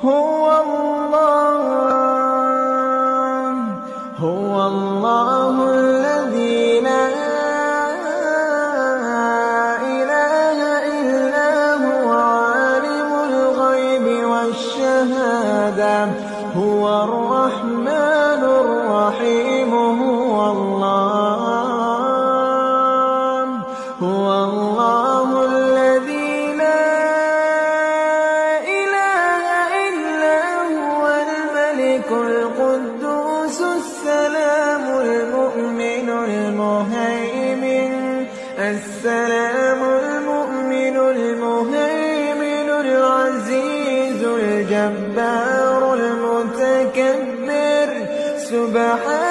هو الله الذي لا إله إلا هو عالم الغيب والشهادة هو الرحمن الرحيم هو الله الذي لا إله إلا هو الملك القدوس السلام المؤمن المهيمن العزيز الجبار المتكبر سبحان